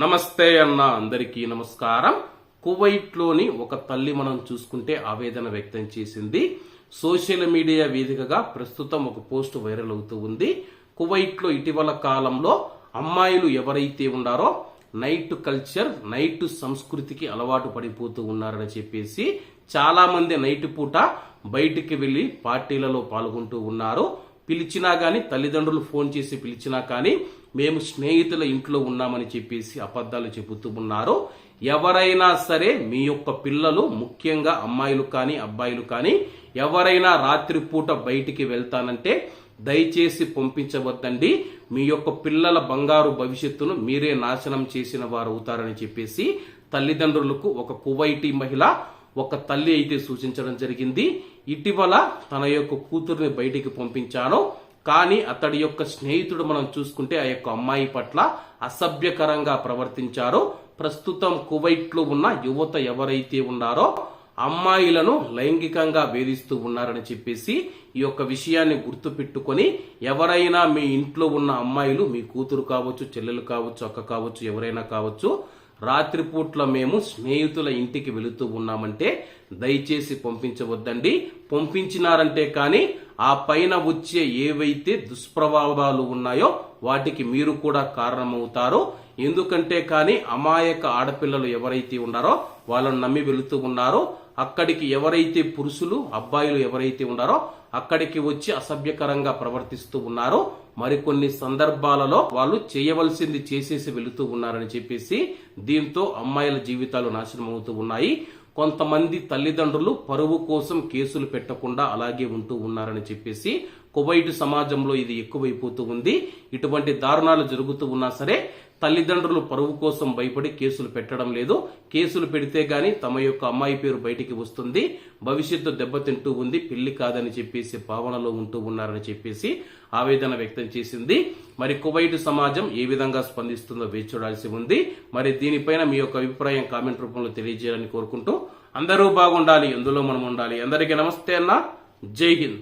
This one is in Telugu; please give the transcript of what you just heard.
నమస్తే అన్న, అందరికీ నమస్కారం. కువైట్లోని ఒక తల్లి మనం చూసుకుంటే ఆవేదన వ్యక్తం చేసింది. సోషల్ మీడియా వేదికగా ప్రస్తుతం ఒక పోస్ట్ వైరల్ అవుతూ ఉంది. కువైట్లో ఇటీవల కాలంలో అమ్మాయిలు ఎవరైతే ఉన్నారో నైట్ కల్చర్, నైట్ సంస్కృతికి అలవాటు పడిపోతూ ఉన్నారని చెప్పేసి చాలా మంది నైట్ పూట బయటికి వెళ్లి పార్టీలలో పాల్గొంటూ ఉన్నారు. పిలిచినా గాని, తల్లిదండ్రులు ఫోన్ చేసి పిలిచినా కానీ మేము స్నేహితుల ఇంట్లో ఉన్నామని చెప్పేసి అబద్ధాలు చెబుతూ ఉన్నారు. ఎవరైనా సరే మీ యొక్క పిల్లలు, ముఖ్యంగా అమ్మాయిలు కానీ అబ్బాయిలు కానీ ఎవరైనా రాత్రిపూట బయటికి వెళ్తానంటే దయచేసి పంపించవద్దండి. మీ యొక్క పిల్లల బంగారు భవిష్యత్తును మీరే నాశనం చేసిన వారు అవుతారని చెప్పేసి తల్లిదండ్రులకు ఒక కువైటీ మహిళ, ఒక తల్లి అయితే సూచించడం జరిగింది. ఇటీవల తన యొక్క కూతుర్ని బయటికి పంపించాను, కానీ అతడి యొక్క స్నేహితుడు మనం చూసుకుంటే ఆ యొక్క అమ్మాయి పట్ల అసభ్యకరంగా ప్రవర్తించారు. ప్రస్తుతం కువైట్లో ఉన్న యువత ఎవరైతే ఉన్నారో అమ్మాయిలను లైంగికంగా వేధిస్తూ ఉన్నారని చెప్పేసి ఈ యొక్క విషయాన్ని గుర్తు పెట్టుకొని ఎవరైనా మీ ఇంట్లో ఉన్న అమ్మాయిలు, మీ కూతురు కావచ్చు, చెల్లెలు కావచ్చు, అక్క కావచ్చు, ఎవరైనా కావచ్చు, రాత్రిపూట్ల మేము స్నేహితుల ఇంటికి వెళుతూ ఉన్నామంటే దయచేసి పంపించవద్దండి. పంపించినారంటే కానీ ఆ పైన వచ్చే ఏవైతే దుష్ప్రభావాలు ఉన్నాయో వాటికి మీరు కూడా కారణమవుతారు. ఎందుకంటే కానీ అమాయక ఆడపిల్లలు ఎవరైతే ఉన్నారో వాళ్ళని నమ్మి వెళుతూ ఉన్నారో అక్కడికి ఎవరైతే పురుషులు, అబ్బాయిలు ఎవరైతే ఉన్నారో అక్కడికి వచ్చి అసభ్యకరంగా ప్రవర్తిస్తూ ఉన్నారో మరికొన్ని సందర్భాలలో వాళ్ళు చేయవలసింది చేసేసి వెళుతూ ఉన్నారని చెప్పేసి దీంతో అమ్మాయిల జీవితాలు నాశనం అవుతూ ఉన్నాయి. కొంతమంది తల్లిదండ్రులు పరువు కోసం కేసులు పెట్టకుండా అలాగే ఉంటూ ఉన్నారని చెప్పేసి కువైట్ సమాజంలో ఇది ఎక్కువైపోతూ ఉంది. ఇటువంటి దారుణాలు జరుగుతూ ఉన్నా సరే తల్లిదండ్రులు పరువు కోసం భయపడి కేసులు పెట్టడం లేదు. కేసులు పెడితే గాని తమ యొక్క అమ్మాయి పేరు బయటికి వస్తుంది, భవిష్యత్తు దెబ్బతింటూ ఉంది, పెళ్లి కాదని చెప్పేసి భావనలో ఉంటూ ఉన్నారని చెప్పేసి ఆవేదన వ్యక్తం చేసింది. మరి కువైట్ సమాజం ఏ విధంగా స్పందిస్తుందో వేచి చూడాల్సి ఉంది. మరి దీనిపైన మీ యొక్క అభిప్రాయం కామెంట్ రూపంలో తెలియజేయాలని కోరుకుంటూ అందరూ బాగుండాలి, ఎందులో మనం ఉండాలి. అందరికీ నమస్తే అన్న, జై హింద్.